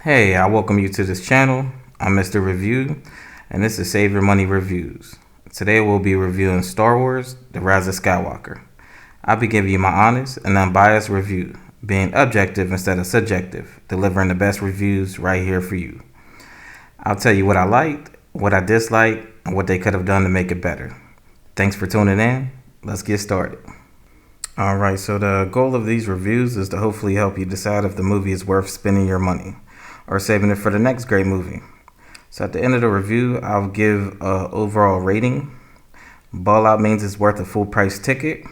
Hey, I welcome you to this channel. I'm Mr. Review, and this is Save Your Money Reviews. Today we'll be reviewing Star Wars: The Rise of Skywalker. I'll be giving you my honest and unbiased review, being objective instead of subjective, delivering the best reviews right here for you. I'll tell you what I liked, what I disliked, and what they could have done to make it better. Thanks for tuning in. Let's get started. Alright, so the goal of these reviews is to hopefully help you decide if the movie is worth spending your money or saving it for the next great movie. So at the end of the review, I'll give a overall rating. Ball out means it's worth a full price ticket.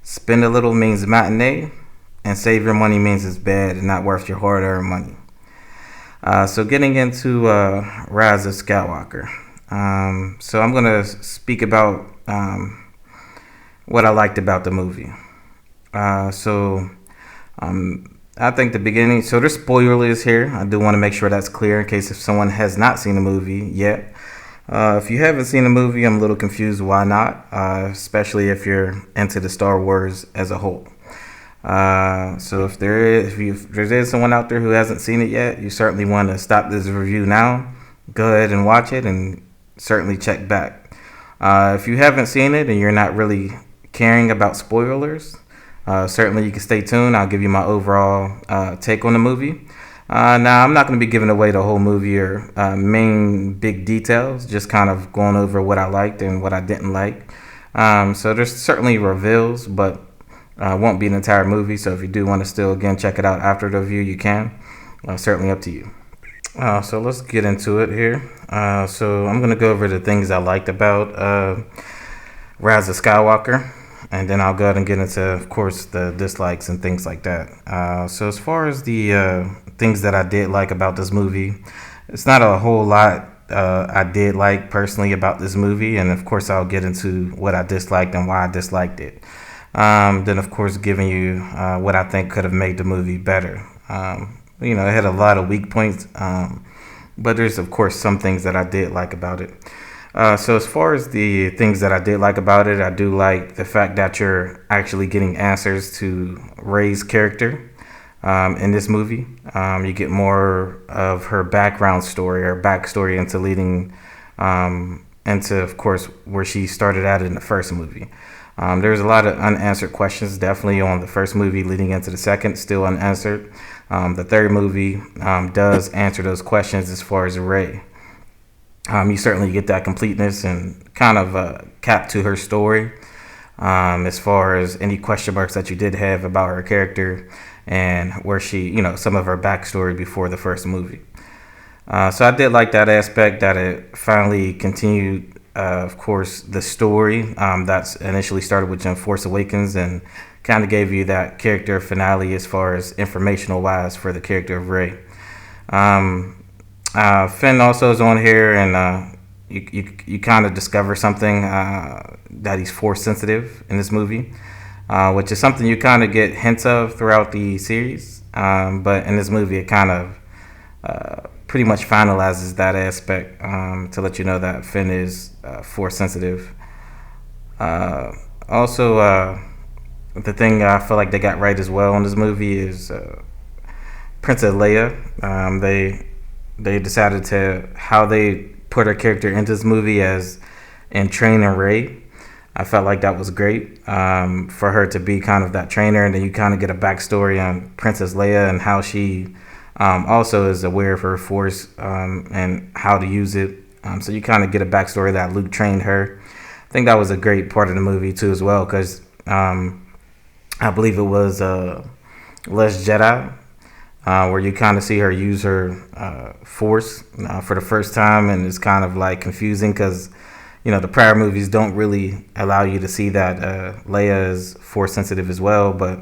Spend a little means matinee. And save your money means it's bad and not worth your hard earned money. So getting into Rise of Skywalker. So I'm going to speak about what I liked about the movie. I think the beginning, so there's spoilers here. I do want to make sure that's clear in case if someone has not seen the movie yet. If you haven't seen the movie, I'm a little confused why not, especially if you're into the Star Wars as a whole. So if there is someone out there who hasn't seen it yet, you certainly want to stop this review now. Go ahead and watch it and certainly check back. If you haven't seen it and you're not really caring about spoilers, certainly you can stay tuned. I'll give you my overall take on the movie. Now, I'm not going to be giving away the whole movie or main big details, just kind of going over what I liked and what I didn't like. So there's certainly reveals, but won't be an entire movie. So if you do want to still, again, check it out after the review, you can. Certainly up to you. So let's get into it here. So I'm going to go over the things I liked about Rise of Skywalker. And then I'll go ahead and get into, of course, the dislikes and things like that. So as far as the things that I did like about this movie, it's not a whole lot I did like personally about this movie. And, of course, I'll get into what I disliked and why I disliked it. Then, of course, giving you what I think could have made the movie better. It had a lot of weak points. But there's, of course, some things that I did like about it. So as far as the things that I did like about it, I do like the fact that you're actually getting answers to Rey's character in this movie. You get more of her background story or backstory into leading into, of course, where she started at in the first movie. There's a lot of unanswered questions, definitely on the first movie leading into the second, still unanswered. The third movie does answer those questions as far as Rey. You certainly get that completeness and kind of cap to her story as far as any question marks that you did have about her character and where she, some of her backstory before the first movie. So I did like that aspect that it finally continued, of course, the story that's initially started with Force Awakens and kind of gave you that character finale as far as informational wise for the character of Rey. Finn also is on here, and you kind of discover something that he's force sensitive in this movie, which is something you kind of get hints of throughout the series. But in this movie, it kind of pretty much finalizes that aspect to let you know that Finn is force sensitive. Also, the thing I feel like they got right as well in this movie is Princess Leia. They decided to how they put her character into this movie as in training Rey. I felt like that was great for her to be kind of that trainer, and then you kind of get a backstory on Princess Leia and how she also is aware of her force and how to use it. So you kind of get a backstory that Luke trained her. I think that was a great part of the movie too as well, because I believe it was Last Jedi. Where you kind of see her use her force for the first time, and it's kind of like confusing because the prior movies don't really allow you to see that Leia is force sensitive as well. But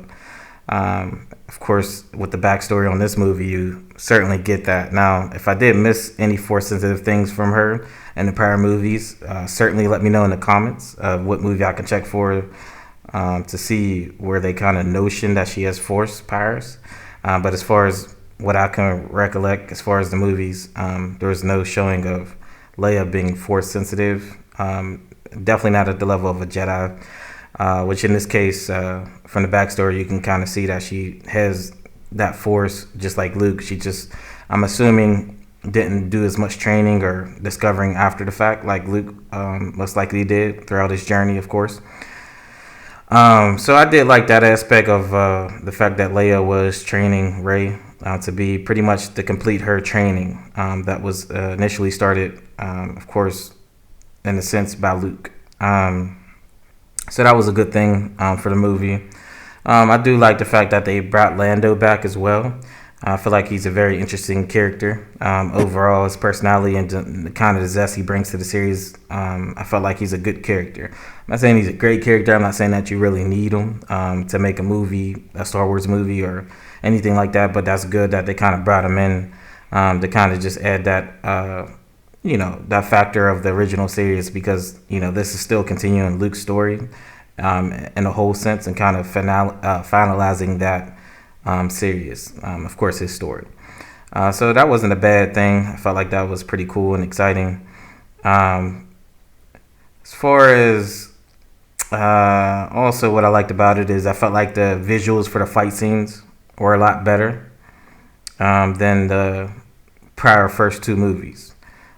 of course, with the backstory on this movie, you certainly get that. Now, if I did miss any force sensitive things from her in the prior movies, certainly let me know in the comments of what movie I can check for to see where they kind of notion that she has force powers. But as far as what I can recollect, as far as the movies, there was no showing of Leia being force sensitive. Definitely not at the level of a Jedi, which in this case, from the backstory, you can kind of see that she has that force, just like Luke. She just, I'm assuming, didn't do as much training or discovering after the fact, like Luke most likely did throughout his journey, of course. So I did like that aspect of the fact that Leia was training Rey to be pretty much to complete her training that was initially started, of course, in a sense by Luke. So that was a good thing for the movie. I do like the fact that they brought Lando back as well. I feel like he's a very interesting character. Overall, his personality and the kind of the zest he brings to the series, I felt like he's a good character. I'm not saying he's a great character. I'm not saying that you really need him to make a movie, a Star Wars movie, or anything like that. But that's good that they kind of brought him in to kind of just add that, that factor of the original series, because this is still continuing Luke's story in a whole sense, and kind of finalizing that series, of course, his story. So that wasn't a bad thing. I felt like that was pretty cool and exciting. As far as also what I liked about it is I felt like the visuals for the fight scenes were a lot better than the prior first two movies.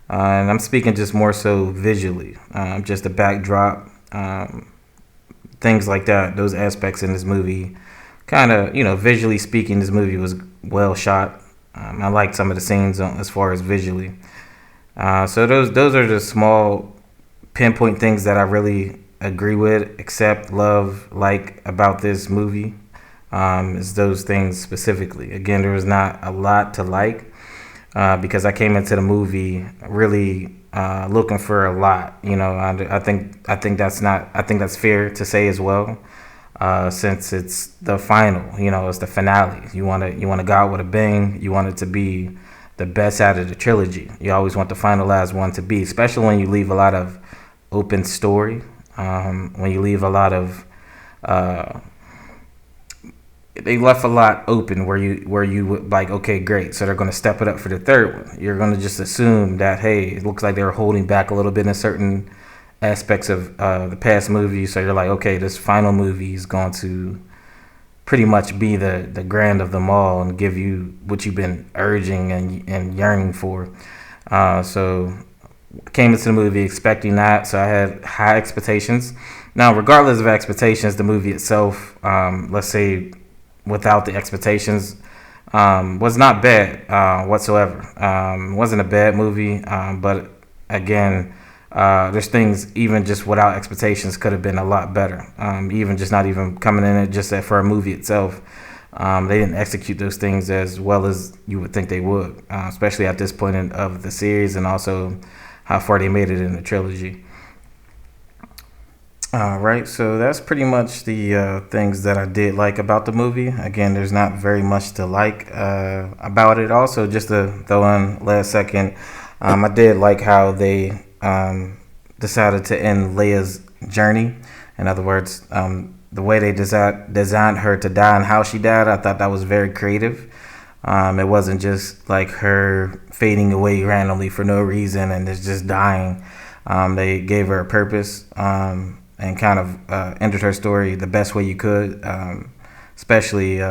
And I'm speaking just more so visually, just the backdrop, things like that. Those aspects in this movie, kind of, visually speaking, this movie was well shot. I liked some of the scenes as far as visually. So those are the small pinpoint things that I really agree with, accept, love, like about this movie. Is those things specifically. Again, there was not a lot to like because I came into the movie really looking for a lot. I think that's fair to say as well. Since it's the final, it's the finale. You want to go out with a bang. You want it to be the best out of the trilogy. You always want the finalized one to be, especially when you leave a lot of open story. When you leave a lot of, they left a lot open where you would like, okay, great. So they're going to step it up for the third one. You're going to just assume that, hey, it looks like they were holding back a little bit in certain aspects of the past movie, so you're like, okay, this final movie is going to pretty much be the grand of them all and give you what you've been urging and yearning for. So I came into the movie expecting that, so I had high expectations. Now, regardless of expectations, the movie itself, let's say without the expectations, was not bad whatsoever. It wasn't a bad movie, but again, there's things even just without expectations could have been a lot better. Even just not even coming in it just for a movie itself. They didn't execute those things as well as you would think they would, especially at this point of the series, and also how far they made it in the trilogy. All right, so that's pretty much the things that I did like about the movie. Again, there's not very much to like about it. Also, just to throw in last second, I did like how they decided to end Leia's journey. In other words, the way they designed her to die and how she died, I thought that was very creative. It wasn't just like her fading away randomly for no reason and is just dying. They gave her a purpose and kind of ended her story the best way you could, especially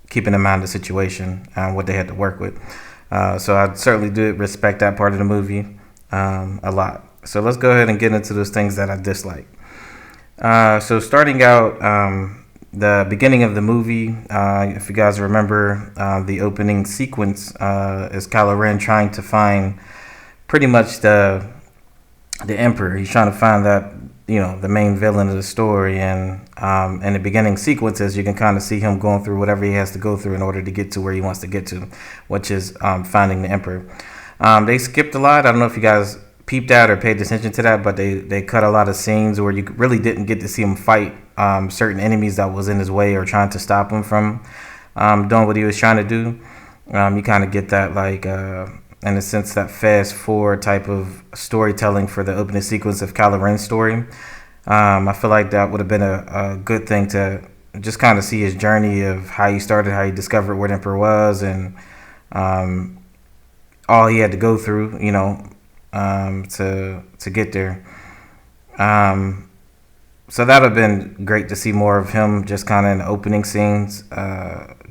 keeping in mind the situation and what they had to work with. So I certainly do respect that part of the movie a lot. So let's go ahead and get into those things that I dislike. So starting out, the beginning of the movie, if you guys remember, the opening sequence is Kylo Ren trying to find pretty much the Emperor. He's trying to find that, the main villain of the story. And in the beginning sequences, you can kind of see him going through whatever he has to go through in order to get to where he wants to get to, which is finding the Emperor. They skipped a lot. I don't know if you guys peeped out or paid attention to that, but they cut a lot of scenes where you really didn't get to see him fight certain enemies that was in his way or trying to stop him from doing what he was trying to do. You kind of get that, like, in a sense, that fast forward type of storytelling for the opening sequence of Kylo Ren's story. I feel like that would have been a good thing to just kind of see his journey of how he started, how he discovered where the Emperor was, and all he had to go through, to get there. So that would have been great to see more of him, just kind of in the opening scenes,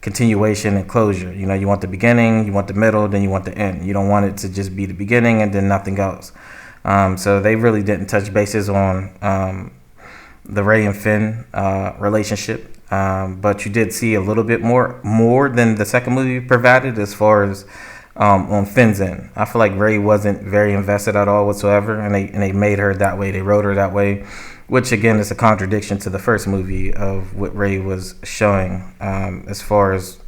continuation and closure. You know, you want the beginning, you want the middle, then you want the end. You don't want it to just be the beginning and then nothing else. So they really didn't touch bases on the Ray and Finn relationship, but you did see a little bit more than the second movie provided as far as on Finn's end. I feel like Ray wasn't very invested at all whatsoever, and they made her that way. They wrote her that way, which again is a contradiction to the first movie of what Ray was showing as far as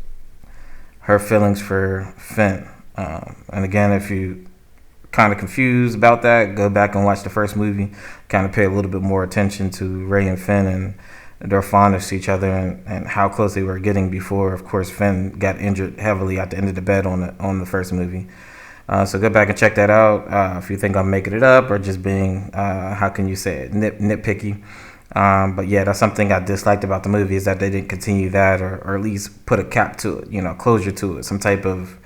her feelings for Finn. And again, if you kind of confused about that, go back and watch the first movie. Kind of pay a little bit more attention to Ray and Finn and their fondness to each other and how close they were getting before, of course, Finn got injured heavily at the end of the bed on the first movie. So go back and check that out if you think I'm making it up or just being, how can you say it, nitpicky. But yeah, that's something I disliked about the movie is that they didn't continue that or at least put a cap to it, you know, closure to it, some type of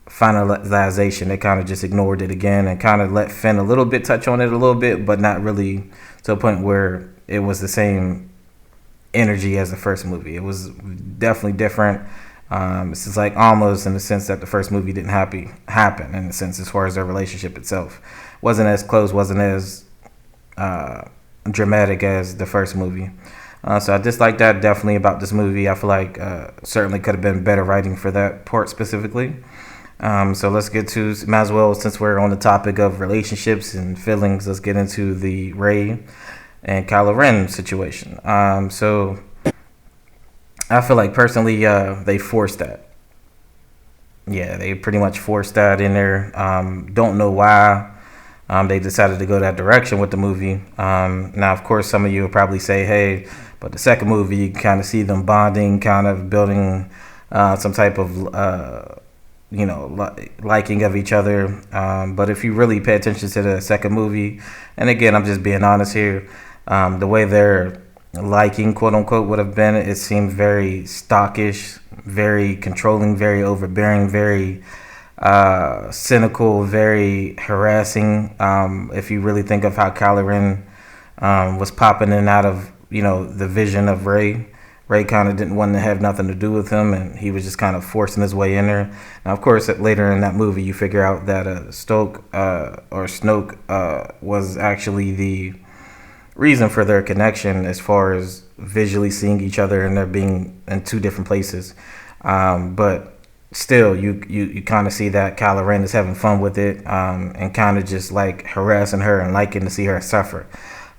finalization. They kind of just ignored it again and kind of let Finn a little bit touch on it a little bit, but not really to a point where it was the same energy as the first movie. It was definitely different. This is like almost in the sense that the first movie didn't happen in the sense as far as their relationship itself. Wasn't as close, wasn't as dramatic as the first movie. So I dislike that definitely about this movie. I feel like certainly could have been better writing for that part specifically. So let's get to, might as well, since we're on the topic of relationships and feelings, let's get into the Rey and Kylo Ren situation. So I feel like personally they forced that. Yeah, they pretty much forced that in there. Don't know why they decided to go that direction with the movie. Now, of course, some of you will probably say, hey, but the second movie, you kind of see them bonding, kind of building some type of liking of each other. But if you really pay attention to the second movie, and again, I'm just being honest here, the way their liking, quote unquote, would have been, it seemed very stockish, very controlling, very overbearing, very cynical, very harassing. If you really think of how Kylo Ren was popping in and out of, the vision of Rey. Ray kind of didn't want to have nothing to do with him, and he was just kind of forcing his way in there. Now, of course, later in that movie, you figure out that Snoke was actually the reason for their connection as far as visually seeing each other and they're being in two different places. But still, you kind of see that Kylo Ren is having fun with it and kind of just like harassing her and liking to see her suffer.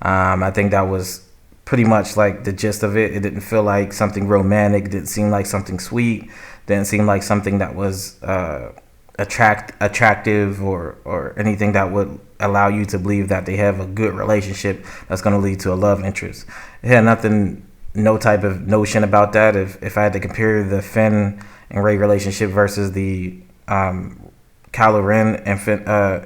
I think that was pretty much like the gist of it. It didn't feel like something romantic. It didn't seem like something sweet. Didn't seem like something that was attractive or anything that would allow you to believe that they have a good relationship that's going to lead to a love interest. It had no type of notion about that. If I had to compare the Finn and Rey relationship versus the Kylo Ren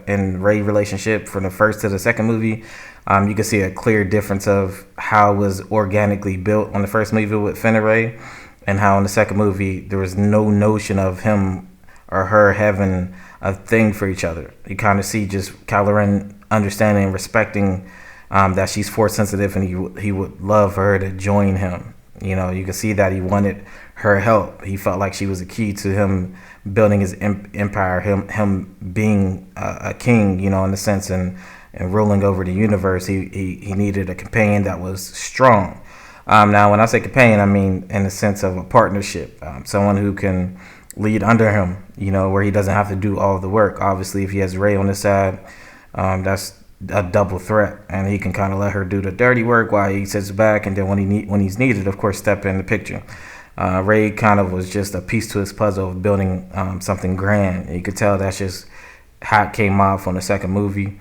and Rey relationship from the first to the second movie, you can see a clear difference of how it was organically built on the first movie with Finn and Rey, and how in the second movie there was no notion of him or her having a thing for each other. You kind of see just Kylo Ren understanding and respecting that she's force sensitive, and he would love for her to join him. You can see that he wanted her help. He felt like she was a key to him building his empire, him being a king, in a sense, and ruling over the universe. He needed a companion that was strong. Now, when I say companion, I mean in the sense of a partnership, someone who can lead under him, where he doesn't have to do all of the work. Obviously, if he has Rey on his side, that's a double threat, and he can kind of let her do the dirty work while he sits back, and then when he's needed, of course, step in the picture. Rey kind of was just a piece to his puzzle of building something grand. You could tell that's just how it came off on the second movie.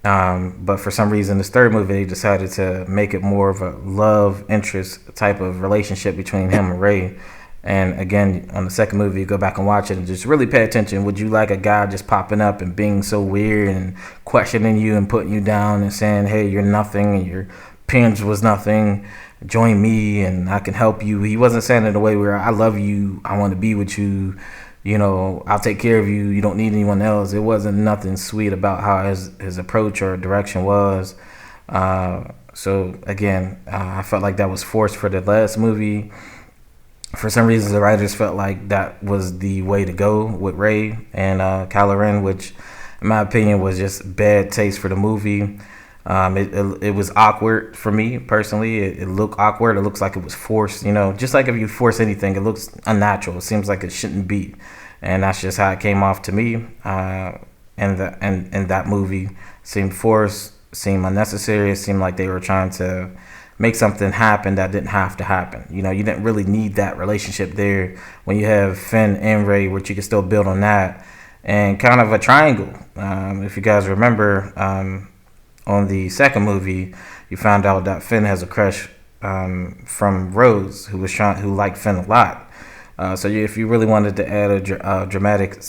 But for some reason, this third movie, they decided to make it more of a love interest type of relationship between him and Rey. And again, on the second movie, you go back and watch it and just really pay attention. Would you like a guy just popping up and being so weird and questioning you and putting you down and saying, hey, you're nothing and your parents was nothing, join me and I can help you? He wasn't saying it in a way where I love you, I want to be with you, I'll take care of you, you don't need anyone else. It wasn't nothing sweet about how his approach or direction was. So again, I felt like that was forced for the last movie. For some reason, the writers felt like that was the way to go with Rey and Kylo Ren, which, in my opinion, was just bad taste for the movie. It was awkward for me personally. It looked awkward. It looks like it was forced. Just like if you force anything, it looks unnatural. It seems like it shouldn't be, and that's just how it came off to me. And that movie seemed forced, seemed unnecessary. It seemed like they were trying to make something happen that didn't have to happen. You didn't really need that relationship there when you have Finn and Rey, which you can still build on that, and kind of a triangle. If you guys remember, on the second movie, you found out that Finn has a crush from Rose, who liked Finn a lot. So if you really wanted to add a dramatic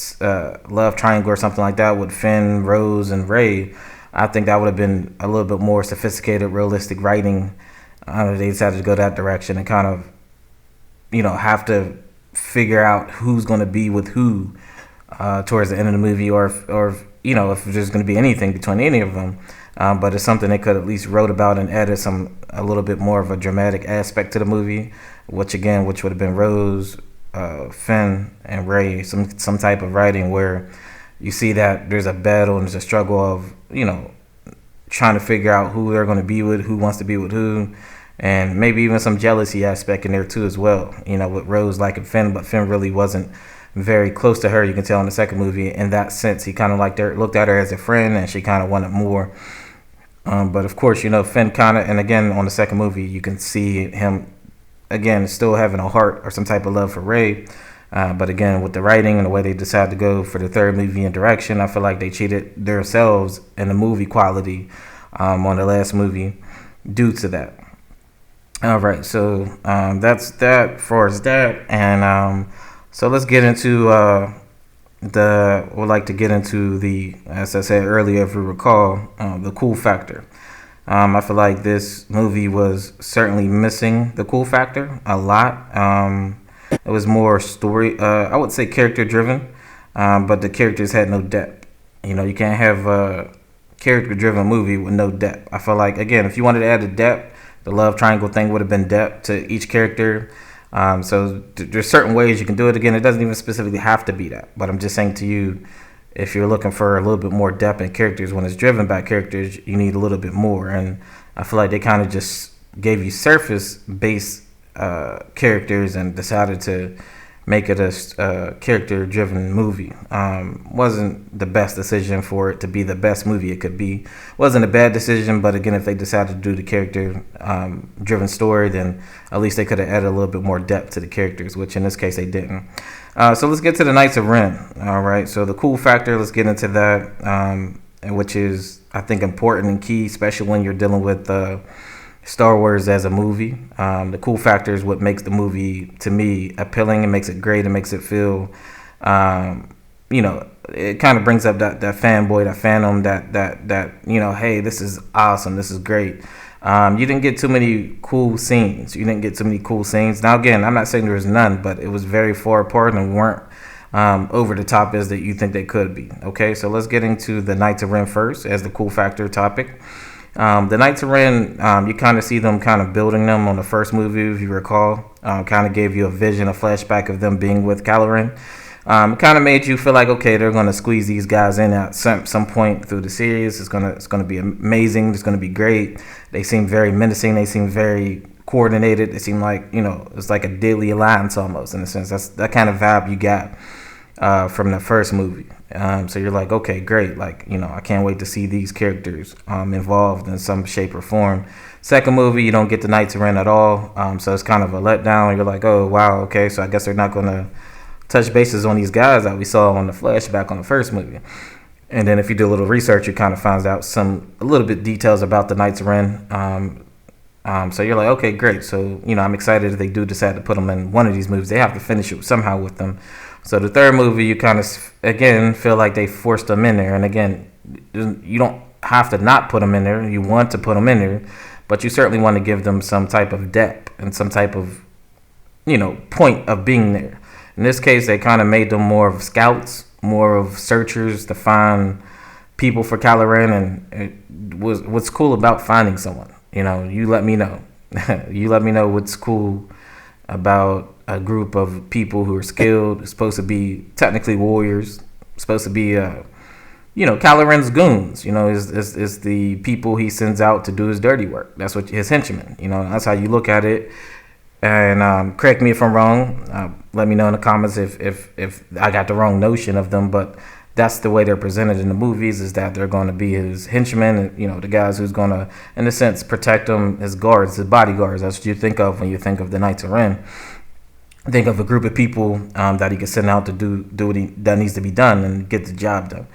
love triangle or something like that with Finn, Rose, and Rey, I think that would have been a little bit more sophisticated, realistic writing. They decided to go that direction and kind of, have to figure out who's going to be with who towards the end of the movie, or if there's going to be anything between any of them. But it's something they could at least wrote about and added a little bit more of a dramatic aspect to the movie, which would have been Rose, Finn, and Rey. Some type of writing where you see that there's a battle and there's a struggle of trying to figure out who they're going to be with, who wants to be with who, and maybe even some jealousy aspect in there too as well. With Rose liking Finn, but Finn really wasn't very close to her. You can tell in the second movie. In that sense, he kind of looked at her as a friend, and she kind of wanted more. But of course, Finn kind of, and again on the second movie, you can see him again still having a heart or some type of love for Rey. But again, with the writing and the way they decided to go for the third movie and direction, I feel like they cheated themselves in the movie quality on the last movie due to that. All right, so that's that for us that, and so let's get into as I said earlier, if we recall, the cool factor. I feel like this movie was certainly missing the cool factor a lot. It was more story, I would say character driven, but the characters had no depth. You can't have a character driven movie with no depth. I feel like, again, if you wanted to add a depth, the love triangle thing would have been depth to each character. So there's certain ways you can do it. Again, it doesn't even specifically have to be that, but I'm just saying to you, if you're looking for a little bit more depth in characters, when it's driven by characters, you need a little bit more. And I feel like they kind of just gave you surface based characters and decided to make it a character-driven movie. Wasn't the best decision for it to be the best movie it could be. Wasn't a bad decision, but again, if they decided to do the character-driven story, then at least they could have added a little bit more depth to the characters, which in this case they didn't. So let's get to the Knights of Ren. All right, so the cool factor, let's get into that, which is, I think, important and key, especially when you're dealing with Star Wars as a movie. The cool factor is what makes the movie, to me, appealing. It makes it great. It makes it feel, it kind of brings up that fanboy, that fandom, that hey, this is awesome. This is great. You didn't get too many cool scenes. Now, again, I'm not saying there was none, but it was very far apart and weren't over the top as that you think they could be. Okay, so let's get into the Knights of Ren first as the cool factor topic. The Knights of Ren, you kind of see them kind of building them on the first movie, if you recall. Kind of gave you a vision, a flashback of them being with Kylo Ren. It kind of made you feel like, okay, they're going to squeeze these guys in at some point through the series. It's gonna be amazing. It's going to be great. They seem very menacing. They seem very coordinated. They seem like, it's like a deadly alliance almost, in a sense. That's that kind of vibe you got from the first movie. So you're like, okay, great. Like, I can't wait to see these characters involved in some shape or form. Second movie, you don't get the Knights of Ren at all. So it's kind of a letdown. You're like, oh, wow, okay. So I guess they're not going to touch bases on these guys that we saw on the flashback on the first movie. And then if you do a little research, you kind of find out a little bit details about the Knights of Ren. So you're like, okay, great. So, I'm excited if they do decide to put them in one of these movies. They have to finish it somehow with them. So the third movie, you kind of, again, feel like they forced them in there. And again, you don't have to not put them in there. You want to put them in there. But you certainly want to give them some type of depth and some type of, point of being there. In this case, they kind of made them more of scouts, more of searchers to find people for Kylo Ren. And what's cool about finding someone. You let me know. You let me know what's cool about a group of people who are skilled, supposed to be technically warriors, supposed to be Kylo Ren's goons. Is the people he sends out to do his dirty work. That's what his henchmen. That's how you look at it. And correct me if I'm wrong. Let me know in the comments if I got the wrong notion of them. But that's the way they're presented in the movies, is that they're going to be his henchmen, the guys who's going to, in a sense, protect him, his guards, his bodyguards. That's what you think of when you think of the Knights of Ren. Think of a group of people that he can send out to do that needs to be done and get the job done.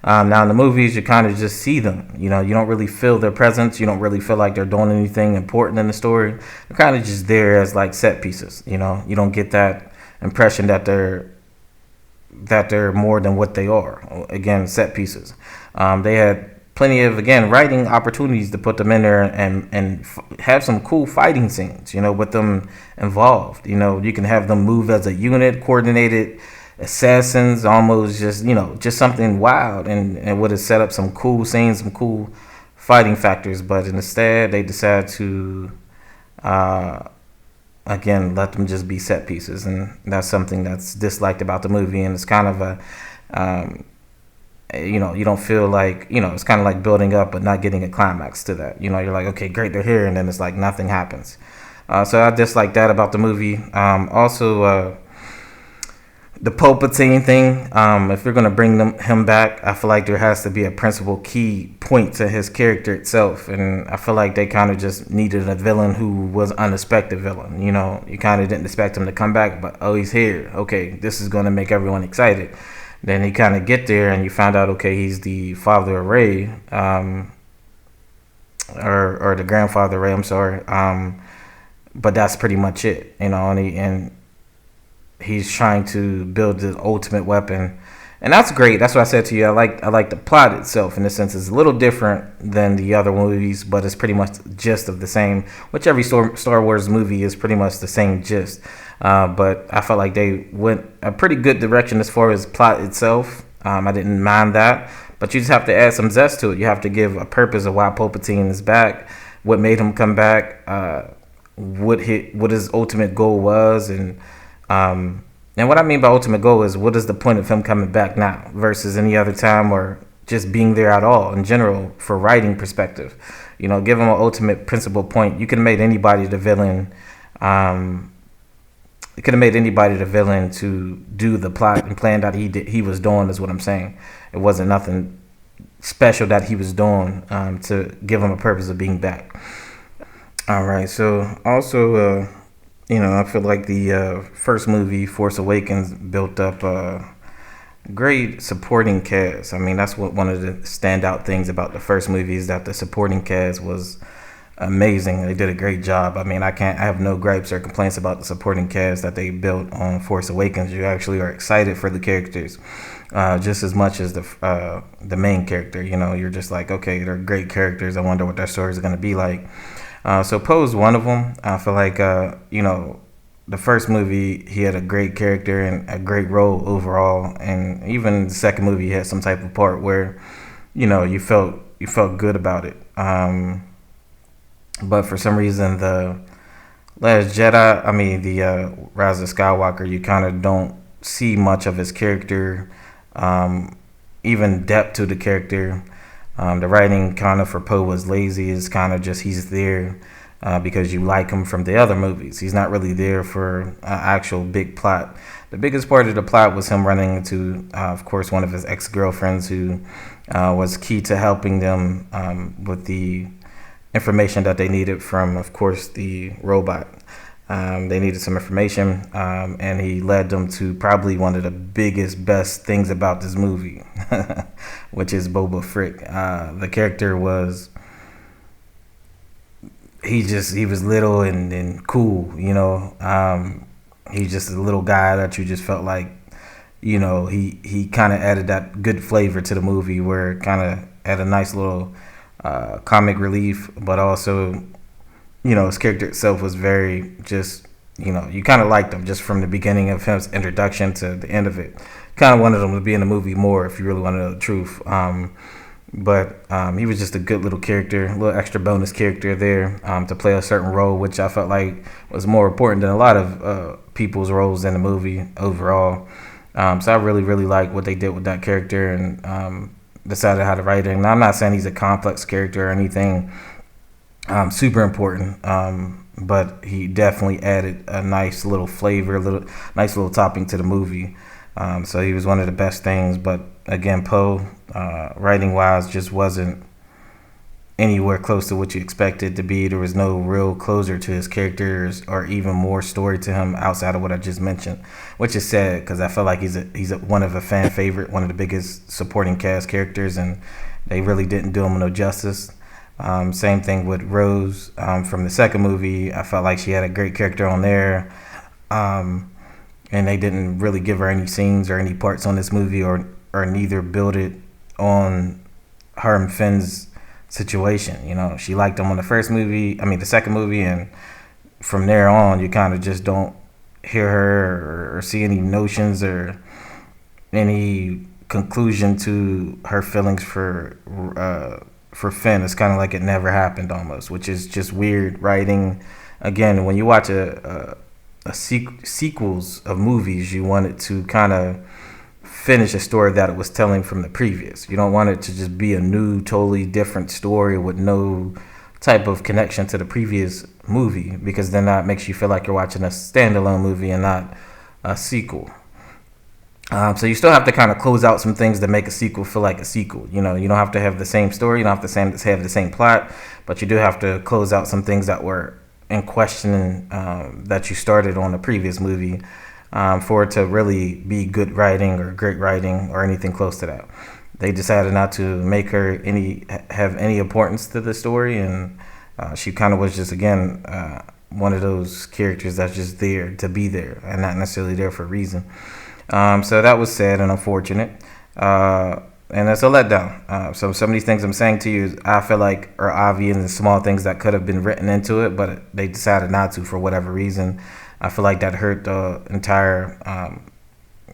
Now in the movies, you kind of just see them. You don't really feel their presence. You don't really feel like they're doing anything important in the story. They're kind of just there as like set pieces. You don't get that impression that they're more than what they are. Again, set pieces. They had plenty of, again, writing opportunities to put them in there and have some cool fighting scenes, with them involved. You can have them move as a unit, coordinated assassins, almost just something wild, and it would have set up some cool scenes, some cool fighting factors. But instead, they decided to, again, let them just be set pieces, and that's something that's disliked about the movie. And it's kind of you don't feel like, it's kind of like building up but not getting a climax to that. You're like, okay, great, they're here, and then it's like nothing happens. So I dislike that about the movie. Also, the Palpatine thing, if you're going to bring him back, I feel like there has to be a principal key point to his character itself. And I feel like they kind of just needed a villain who was an unexpected villain. You kind of didn't expect him to come back, but, oh, he's here. Okay, this is going to make everyone excited. Then you kind of get there and you find out, okay, he's the father of Rey, or the grandfather of Rey, I'm sorry. But that's pretty much it, and he's trying to build the ultimate weapon, and that's great. That's what I said to you. I like the plot itself, in a sense. It's a little different than the other movies, but it's pretty much the gist of the same. Which every Star Wars movie is pretty much the same gist. But I felt like they went a pretty good direction as far as plot itself. I didn't mind that, but you just have to add some zest to it. You have to give a purpose of why Palpatine is back, what made him come back, what his ultimate goal was, and what I mean by ultimate goal is, what is the point of him coming back now versus any other time, or just being there at all in general for writing perspective. Give him an ultimate principal point. You could have made anybody the villain. It could have made anybody the villain to do the plot and plan that he was doing, is what I'm saying. It wasn't nothing special that he was doing to give him a purpose of being back. All right, so also, I feel like the first movie, Force Awakens, built up a great supporting cast. I mean, that's one of the standout things about the first movie, is that the supporting cast was amazing. They did a great job. I mean, I have no gripes or complaints about the supporting cast that they built on Force Awakens. You actually are excited for the characters just as much as the main character. You're just like, okay, they're great characters. I wonder what their stories are going to be like. So Poe's one of them. I feel like the first movie, he had a great character and a great role overall, and even the second movie, he had some type of part where you felt good about it. But for some reason, the Last Jedi, the Rise of Skywalker, you kind of don't see much of his character, even depth to the character. The writing kind of for Poe was lazy. It's kind of just, he's there because you like him from the other movies. He's not really there for an actual big plot. The biggest part of the plot was him running into, of course, one of his ex-girlfriends who was key to helping them with the information that they needed from, of course, the robot. They needed some information, and he led them to probably one of the biggest, best things about this movie, which is Boba Frick. The character was, he was little and cool, he's just a little guy that you just felt like, he kind of added that good flavor to the movie, where it kind of had a nice little comic relief, but also, his character itself was very just, you kind of liked him just from the beginning of his introduction to the end of it. Kind of wanted him to be in the movie more, if you really want to know the truth. But he was just a good little character, a little extra bonus character there to play a certain role, which I felt like was more important than a lot of people's roles in the movie overall. So I really, really like what they did with that character and decided how to write it. And I'm not saying he's a complex character or anything super important, but he definitely added a nice little flavor, nice little topping to the movie. So he was one of the best things. But again, Poe, writing wise, just wasn't anywhere close to what you expected to be. There was no real closure to his characters or even more story to him outside of what I just mentioned, which is sad because I feel like he's one of a fan favorite, one of the biggest supporting cast characters, and they really didn't do him no justice. Same thing with Rose from the second movie. I felt like she had a great character on there. And they didn't really give her any scenes or any parts on this movie, or neither build it on her and Finn's situation. You know, she liked him on the second movie, and from there on, you kind of just don't hear her or see any notions or any conclusion to her feelings for Finn. It's kind of like it never happened almost, which is just weird writing. Again, when you watch sequels of movies, you want it to kind of finish a story that it was telling from the previous. You don't want it to just be a new, totally different story with no type of connection to the previous movie, because then that makes you feel like you're watching a standalone movie and not a sequel. So you still have to kind of close out some things that make a sequel feel like a sequel. You know, you don't have to have the same story, you don't have to have the same plot, but you do have to close out some things that were in question that you started on the previous movie for it to really be good writing or great writing or anything close to that. They decided not to make her have any importance to the story, and she kind of was just, again, one of those characters that's just there to be there and not necessarily there for a reason. So that was sad and unfortunate. And that's a letdown. So some of these things I'm saying to you, I feel like are obvious and small things that could have been written into it, but they decided not to for whatever reason. I feel like that hurt the entire,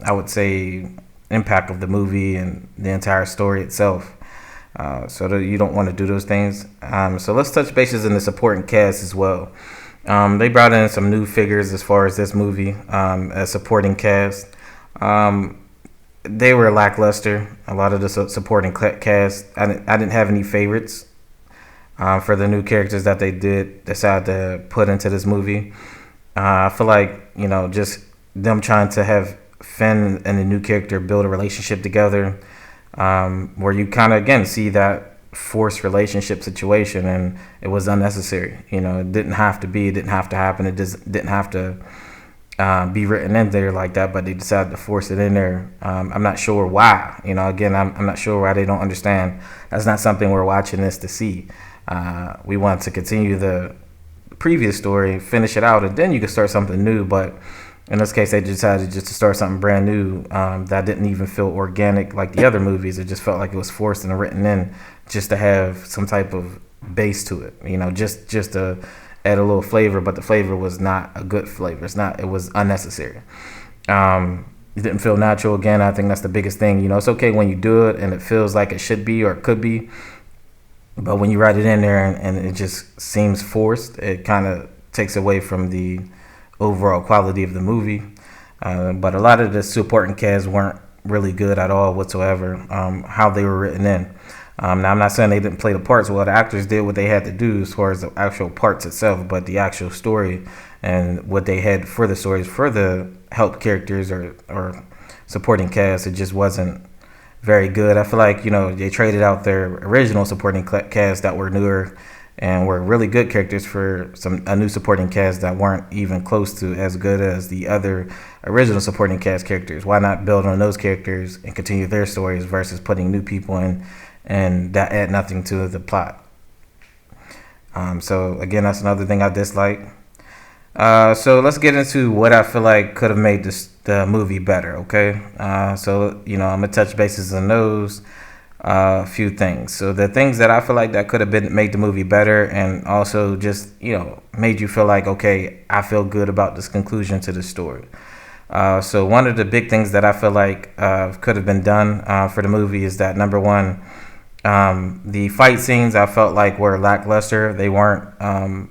I would say, impact of the movie and the entire story itself. So you don't want to do those things. So let's touch bases in the supporting cast as well. They brought in some new figures as far as this movie as supporting cast. They were lackluster. A lot of the supporting cast, I didn't have any favorites for the new characters that they did decide to put into this movie. I feel like, just them trying to have Finn and the new character build a relationship together, where you kind of, again, see that forced relationship situation, and it was unnecessary. It didn't have to be, it didn't have to happen, it just didn't have to be written in there like that, but they decided to force it in there. I'm not sure why. Again, I'm not sure why they don't understand. That's not something we're watching this to see. We want to continue the previous story, finish it out, and then you can start something new. But in this case, they decided just to start something brand new that didn't even feel organic like the other movies. It just felt like it was forced and written in just to have some type of base to it. Just to add a little flavor, but the flavor was not a good flavor. It was unnecessary. It didn't feel natural. Again, I think that's the biggest thing. It's okay when you do it and it feels like it should be or it could be, but when you write it in there and it just seems forced, it kind of takes away from the overall quality of the movie. But a lot of the supporting cast weren't really good at all whatsoever, how they were written in. Now, I'm not saying they didn't play the parts well. The actors did what they had to do as far as the actual parts itself, but the actual story and what they had for the stories for the help characters or supporting cast, it just wasn't very good. I feel like, they traded out their original supporting cast that were newer and were really good characters for a new supporting cast that weren't even close to as good as the other original supporting cast characters. Why not build on those characters and continue their stories versus putting new people in and that add nothing to the plot? So again, that's another thing I dislike. So let's get into what I feel like could have made the movie better, okay? So, I'm going to touch bases on those few things. So the things that I feel like that could have made the movie better, and also just, made you feel like, okay, I feel good about this conclusion to the story. So one of the big things that I feel like could have been done for the movie is that, number one, The fight scenes I felt like were lackluster. They weren't, and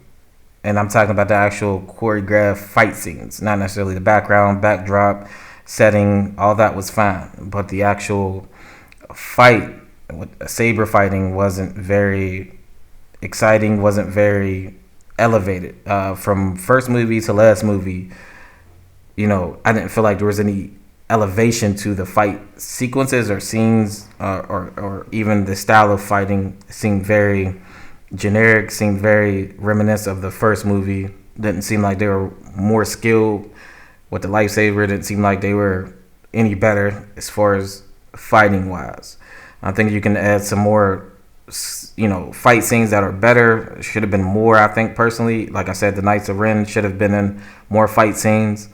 I'm talking about the actual choreographed fight scenes, not necessarily the background, backdrop, setting. All that was fine, but the actual fight, saber fighting, wasn't very exciting. Wasn't very elevated. From first movie to last movie, I didn't feel like there was any elevation to the fight sequences or scenes, or even the style of fighting seemed very generic, seemed very reminiscent of the first movie. Didn't seem like they were more skilled with the lightsaber. Didn't seem like they were any better as far as fighting wise. I think you can add some more, fight scenes that are better. Should have been more, I think, personally. Like I said, the Knights of Ren should have been in more fight scenes.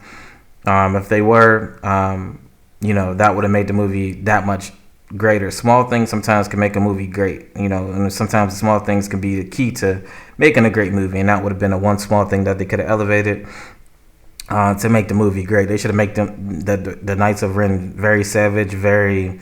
If they were, that would have made the movie that much greater. Small things sometimes can make a movie great, and sometimes the small things can be the key to making a great movie, and that would have been a one small thing that they could have elevated to make the movie great. They should have made the Knights of Ren very savage, very,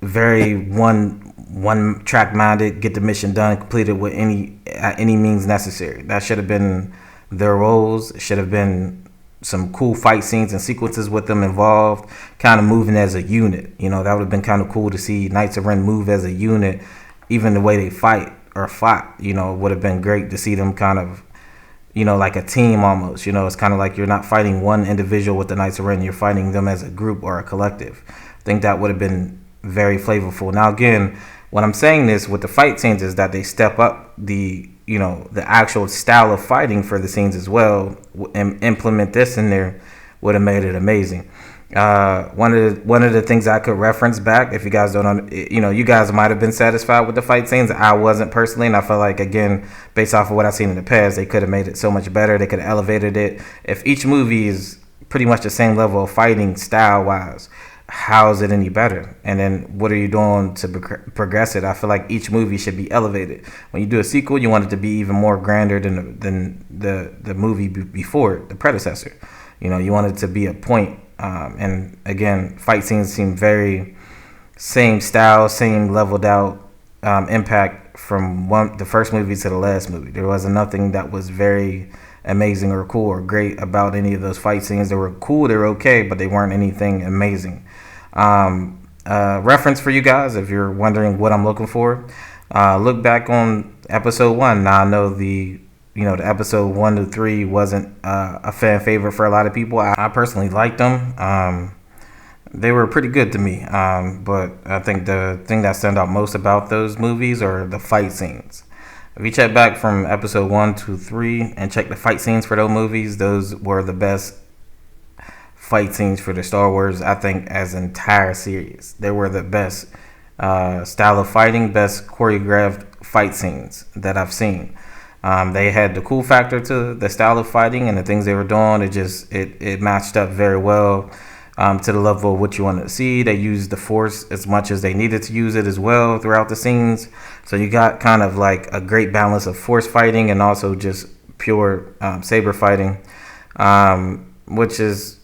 very one track minded, get the mission done, completed with any means necessary. That should have been their roles. It should have been some cool fight scenes and sequences with them involved, kind of moving as a unit. That would have been kind of cool to see Knights of Ren move as a unit. Even the way they fought, would have been great to see them kind of, like a team almost. It's kind of like you're not fighting one individual with the Knights of Ren, you're fighting them as a group or a collective. I think that would have been very flavorful. Now, again, when I'm saying this with the fight scenes is that they step up the actual style of fighting for the scenes as well, and implement this in there would have made it amazing. One of the things I could reference back, if you guys don't, you guys might have been satisfied with the fight scenes. I wasn't personally, and I felt like, again, based off of what I've seen in the past, they could have made it so much better. They could have elevated it. If each movie is pretty much the same level of fighting style wise, how is it any better? And then what are you doing to progress it? I feel like each movie should be elevated. When you do a sequel, you want it to be even more grander than the movie before it, the predecessor. You want it to be a point. And again, fight scenes seem very same style, same leveled out impact from the first movie to the last movie. There wasn't nothing that was very amazing or cool or great about any of those fight scenes. They were cool, they were okay, but they weren't anything amazing. Reference for you guys, if you're wondering what I'm looking for, look back on episode 1. Now I know the episode 1 to 3 wasn't a fan favorite for a lot of people. I personally liked them. They were pretty good to me, but I think the thing that stand out most about those movies are the fight scenes. If you check back from episode 1 to 3 and check the fight scenes for those movies, those were the best fight scenes for the Star Wars, I think, as an entire series. They were the best style of fighting, best choreographed fight scenes that I've seen. They had the cool factor to the style of fighting and the things they were doing. It matched up very well to the level of what you wanted to see. They used the Force as much as they needed to use it as well throughout the scenes. So you got kind of like a great balance of Force fighting and also just pure saber fighting, which is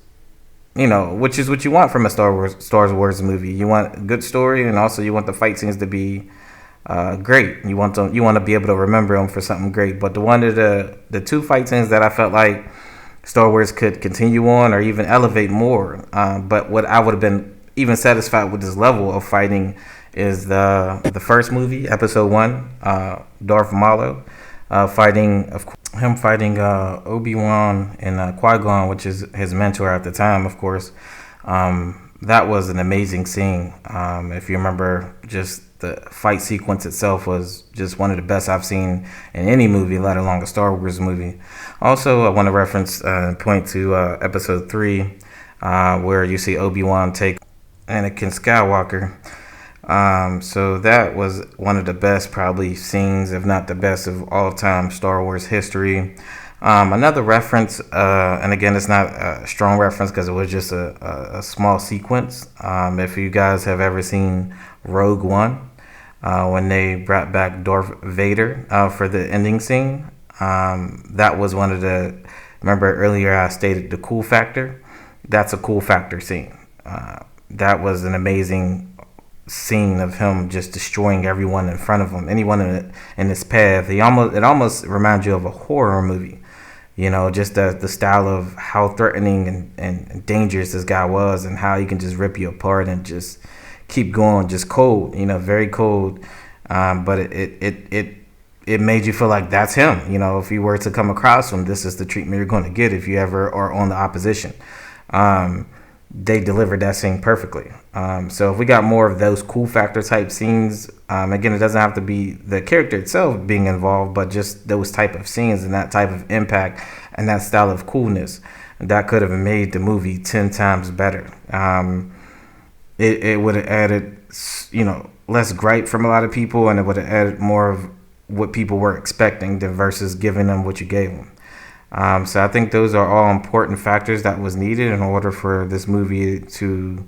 what you want from a Star Wars movie. You want a good story, and also you want the fight scenes to be great. You want to be able to remember them for something great. But one of the two fight scenes that I felt like Star Wars could continue on or even elevate more, but what I would have been even satisfied with this level of fighting is the first movie, episode 1, Darth Maul fighting Obi-Wan and Qui-Gon, which is his mentor at the time, of course. That was an amazing scene. If you remember, just the fight sequence itself was just one of the best I've seen in any movie, let alone a Star Wars movie. Also, I want to reference point to episode 3, where you see Obi-Wan take Anakin Skywalker. So that was one of the best probably scenes, if not the best of all time Star Wars history. Another reference, and again, it's not a strong reference because it was just a small sequence. If you guys have ever seen Rogue One, when they brought back Darth Vader for the ending scene, that was one of remember earlier I stated the cool factor? That's a cool factor scene. That was an amazing scene of him just destroying everyone in front of him, anyone in his path. It almost reminds you of a horror movie. Just the style of how threatening and dangerous this guy was, and how he can just rip you apart and just keep going, just cold. Very cold. But it made you feel like that's him. If you were to come across him, this is the treatment you're going to get if you ever are on the opposition. They delivered that scene perfectly. So if we got more of those cool factor type scenes, again, it doesn't have to be the character itself being involved, but just those type of scenes and that type of impact and that style of coolness, that could have made the movie 10 times better. It would have added, less gripe from a lot of people, and it would have added more of what people were expecting than versus giving them what you gave them. So I think those are all important factors that was needed in order for this movie to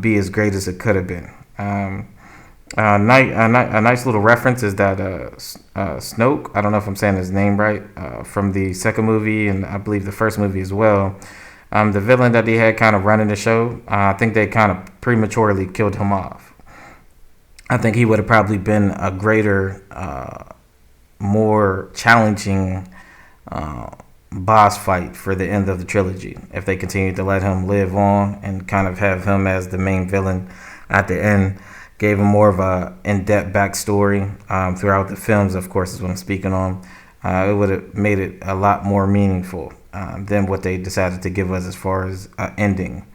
be as great as it could have been. A nice little reference is that Snoke, I don't know if I'm saying his name right, from the second movie and I believe the first movie as well, the villain that they had kind of running the show, I think they kind of prematurely killed him off. I think he would have probably been a greater, more challenging boss fight for the end of the trilogy if they continued to let him live on and kind of have him as the main villain at the end. Gave him more of a in-depth backstory throughout the films, of course, is what I'm speaking on. It would have made it a lot more meaningful than what they decided to give us as far as ending.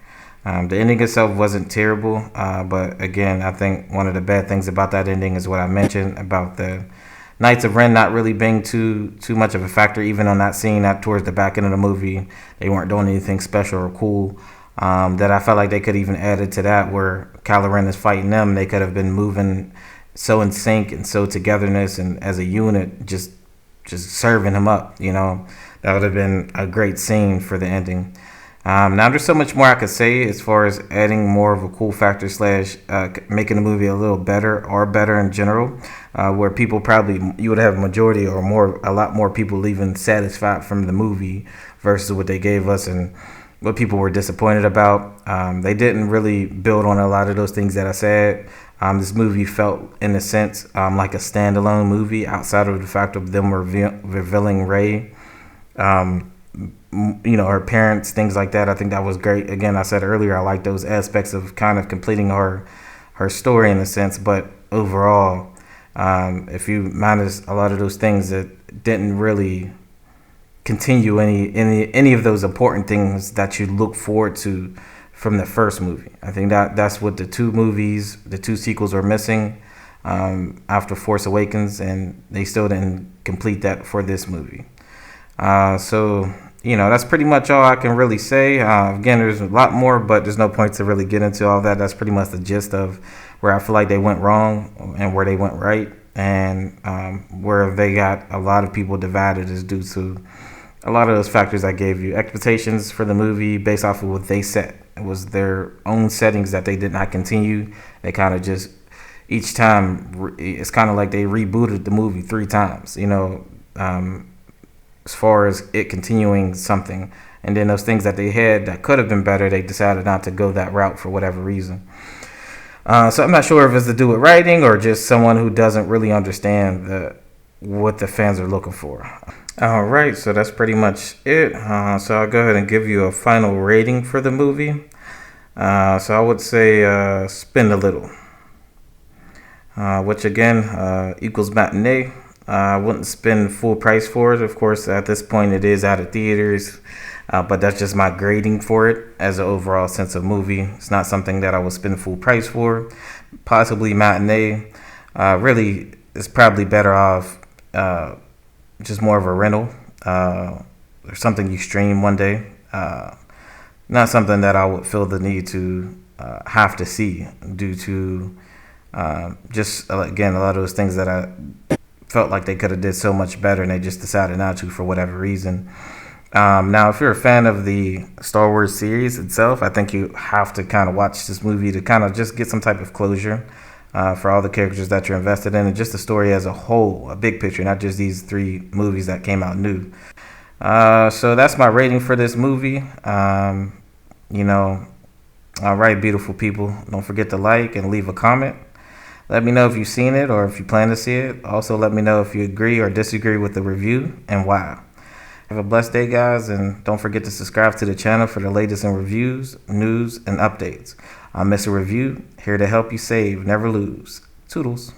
The ending itself wasn't terrible, but again, I think one of the bad things about that ending is what I mentioned about the Knights of Ren not really being too much of a factor, even on that scene. That towards the back end of the movie, they weren't doing anything special or cool. That I felt like they could even added to that, where Kylo Ren is fighting them. They could have been moving so in sync and so togetherness and as a unit, just serving him up. That would have been a great scene for the ending. Now there's so much more I could say as far as adding more of a cool factor / making the movie a little better or better in general, where people probably, you would have a majority or a lot more people leaving satisfied from the movie versus what they gave us and what people were disappointed about. They didn't really build on a lot of those things that I said. This movie felt, in a sense, like a standalone movie outside of the fact of them revealing Rey. Her parents, things like that. I think that was great. Again, I said earlier, I like those aspects of kind of completing her story in a sense. But overall, if you minus a lot of those things that didn't really continue any of those important things that you look forward to from the first movie, I think that's what the two sequels are missing after Force Awakens, and they still didn't complete that for this movie. So that's pretty much all I can really say. Again, there's a lot more, but there's no point to really get into all that. That's pretty much the gist of where I feel like they went wrong and where they went right, and where they got a lot of people divided is due to a lot of those factors I gave you. Expectations for the movie based off of what they set. It was their own settings that they did not continue. They kind of just, each time, it's kind of like they rebooted the movie 3 times, as far as it continuing something. And then those things that they had that could have been better, they decided not to go that route for whatever reason. So I'm not sure if it's to do with writing or just someone who doesn't really understand what the fans are looking for. All right, so that's pretty much it. So I'll go ahead and give you a final rating for the movie. So I would say spend a little, which again equals matinee. I wouldn't spend full price for it. Of course, at this point, it is out of theaters, but that's just my grading for it as an overall sense of movie. It's not something that I would spend full price for. Possibly matinee. Really, it's probably better off just more of a rental or something you stream one day. Not something that I would feel the need to have to see due to just, again, a lot of those things that I felt like they could have did so much better and they just decided not to for whatever reason. Now, if you're a fan of the Star Wars series itself, I think you have to kind of watch this movie to kind of just get some type of closure for all the characters that you're invested in and just the story as a whole, a big picture, not just these 3 movies that came out new. So that's my rating for this movie. All right, beautiful people. Don't forget to like and leave a comment. Let me know if you've seen it or if you plan to see it. Also, let me know if you agree or disagree with the review and why. Have a blessed day, guys, and don't forget to subscribe to the channel for the latest in reviews, news, and updates. I'm Mr. Review, here to help you save, never lose. Toodles.